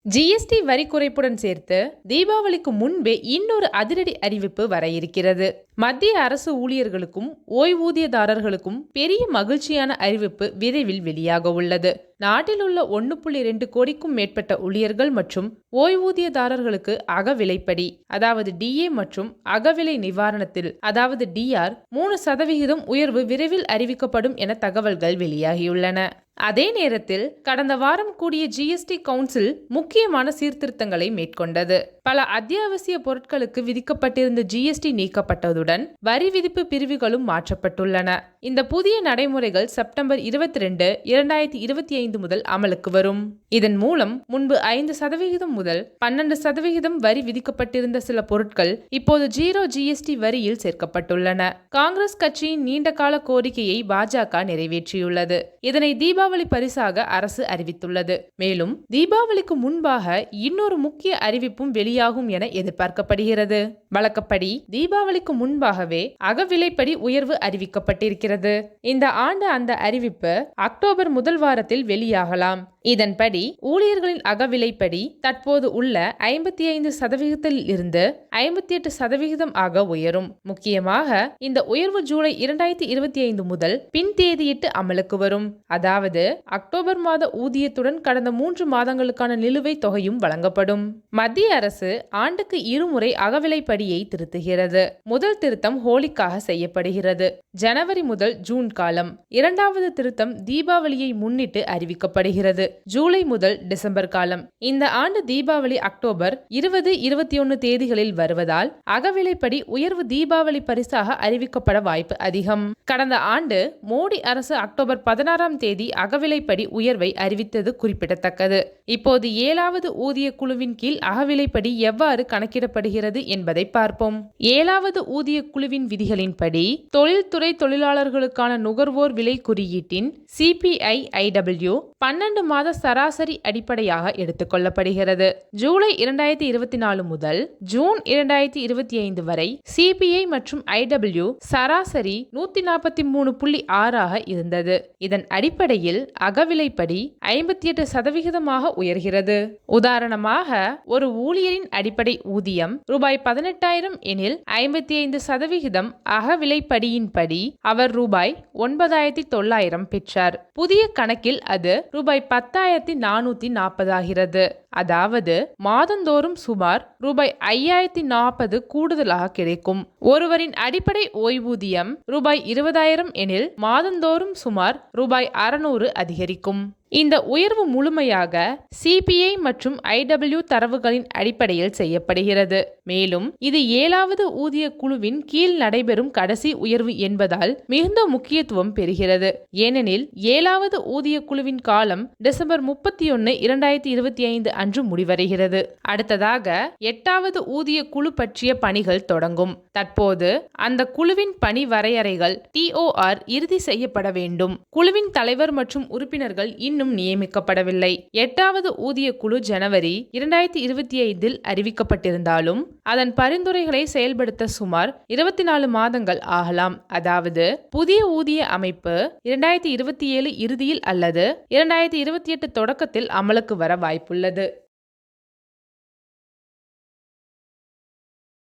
GST வரி குறைப்புடன் சேர்த்து தீபாவளிக்கு முன்பே இன்னொரு அதிரடி அறிவிப்பு வர இருக்கிறது. மத்திய அரசு ஊழியர்களுக்கும் ஓய்வூதியதாரர்களுக்கும் பெரிய மகிழ்ச்சியான அறிவிப்பு விரைவில் வெளியாக உள்ளது. நாட்டில் உள்ள 1.2 கோடிக்கும் மேற்பட்ட ஊழியர்கள் மற்றும் ஓய்வூதியதாரர்களுக்கு அகவிலைப்படி அதாவது டிஏ மற்றும் அகவிலை நிவாரணத்தில் அதாவது டிஆர் 3% உயர்வு விரைவில் அறிவிக்கப்படும் என தகவல்கள் வெளியாகியுள்ளன. அதே நேரத்தில் கடந்த வாரம் கூடிய ஜிஎஸ்டி கவுன்சில் முக்கியமான சீர்திருத்தங்களை மேற்கொண்டது. பல அத்தியாவசிய பொருட்களுக்கு விதிக்கப்பட்டிருந்த ஜிஎஸ்டி நீக்கப்பட்டதுடன் வரி விதிப்பு பிரிவுகளும் மாற்றப்பட்டுள்ளன. இந்த புதிய நடைமுறைகள் செப்டம்பர் 22, 2025 முதல் அமலுக்கு வரும். இதன் மூலம் முன்பு 5% முதல் 12% வரி விதிக்கப்பட்டிருந்த சில பொருட்கள் இப்போது 0 ஜிஎஸ்டி வரியில் சேர்க்கப்பட்டுள்ளன. காங்கிரஸ் கட்சியின் நீண்டகால கோரிக்கையை பாஜக நிறைவேற்றியுள்ளது. இதனை தீபாவளி பரிசாக அரசு அறிவித்துள்ளது. மேலும் தீபாவளிக்கு முன்பாக இன்னொரு முக்கிய அறிவிப்பும் வெளியாகும் என எதிர்பார்க்கப்படுகிறது. வழக்கப்படி தீபாவளிக்கு முன்பாகவே அகவிலைப்படி உயர்வு அறிவிக்கப்பட்டிருக்கிறது. இந்த ஆண்டு அந்த அறிவிப்பு அக்டோபர் முதல் வாரத்தில் வெளியாகலாம். இதன்படி ஊழியர்களின் அகவிலைப்படி தற்போது உள்ள 55% இருந்து 58% ஆக உயரும். முக்கியமாக இந்த உயர்வு ஜூலை 2025 முதல் பின் தேதியிட்டு அமலுக்கு வரும். அதாவது அக்டோபர் மாத ஊதியத்துடன் கடந்த 3 மாதங்களுக்கான நிலுவைத் தொகையும் வழங்கப்படும். மத்திய அரசு ஆண்டுக்கு இருமுறை அகவிலைப்படியை திருத்துகிறது. முதல் திருத்தம் ஹோலிக்காக செய்யப்படுகிறது. ஜனவரி முதல் ஜூன் காலம். இரண்டாவது திருத்தம் தீபாவளியை முன்னிட்டு அறிவிக்கப்படுகிறது. ஜூலை முதல் டிசம்பர் காலம். இந்த ஆண்டு தீபாவளி அக்டோபர் 20, 21 தேதிகளில் வருவதால் அகவிலைப்படி உயர்வு தீபாவளி பரிசாக அறிவிக்கப்பட வாய்ப்பு அதிகம். கடந்த ஆண்டு மோடி அரசு அக்டோபர் 16ஆம் தேதி அகவிலைப்படி உயர்வை அறிவித்தது குறிப்பிடத்தக்கது. இப்போது 7வது ஊதிய குழுவின் கீழ் அகவிலைப்படி எவ்வாறு கணக்கிடப்படுகிறது என்பதை பார்ப்போம். 7வது ஊதிய குழுவின் விதிகளின்படி தொழில்துறை தொழிலாளர்களுக்கான நுகர்வோர் விலை குறியீட்டின் CPI-IW 12 மாத சராசரி அடிப்படையாக எடுத்துக்கொள்ளப்படுகிறது. ஜூலை 2024 முதல் ஜூன் 2025 வரை CPI மற்றும் IW சராசரி 143.6 இருந்தது. இதன் அடிப்படையில் அகவிலைப்படி 58% உயர்கிறது. உதாரணமாக ஒரு ஊழியரின் அடிப்படை ஊதியம் ரூபாய் 18,000 எனில் 55% அகவிலைப்படியின்படி அவர் ரூபாய் 9,900 பெற்றார். புதிய கணக்கில் அது ரூபாய் 10,440 ஆகிறது. அதாவது மாதந்தோறும் சுமார் ரூபாய் 5,040 கூடுதலாக கிடைக்கும். ஒருவரின் அடிப்படை ஓய்வூதியம் ரூபாய் 20,000 எனில் மாதந்தோறும் சுமார் ரூபாய் 600 அதிகரிக்கும். இந்த உயர்வு முழுமையாக CPI மற்றும் IW தரவுகளின் அடிப்படையில் செய்யப்படுகிறது. மேலும் இது 7வது ஊதிய குழுவின் கீழ் நடைபெறும் கடைசி உயர்வு என்பதால் மிகுந்த முக்கியத்துவம் பெறுகிறது. ஏனெனில் 7வது ஊதிய குழுவின் காலம் டிசம்பர் 31, 2025 அன்று முடிவடைகிறது. அடுத்ததாக 8வது ஊதிய குழு பற்றிய பணிகள் தொடங்கும். தற்போது அந்த குழுவின் பணி வரையறைகள் TOR இறுதி செய்யப்பட வேண்டும். குழுவின் தலைவர் மற்றும் உறுப்பினர்கள் இன்னும் நியமிக்கப்படவில்லை. 8வது ஊதிய குழு ஜனவரி 2025 அறிவிக்கப்பட்டிருந்தாலும் அதன் பரிந்துரைகளை செயல்படுத்த சுமார் 24 மாதங்கள் ஆகலாம். அதாவது புதிய ஊதிய அமைப்பு 2027 இறுதியில் அல்லது 2028 தொடக்கத்தில் அமலுக்கு வர வாய்ப்புள்ளது.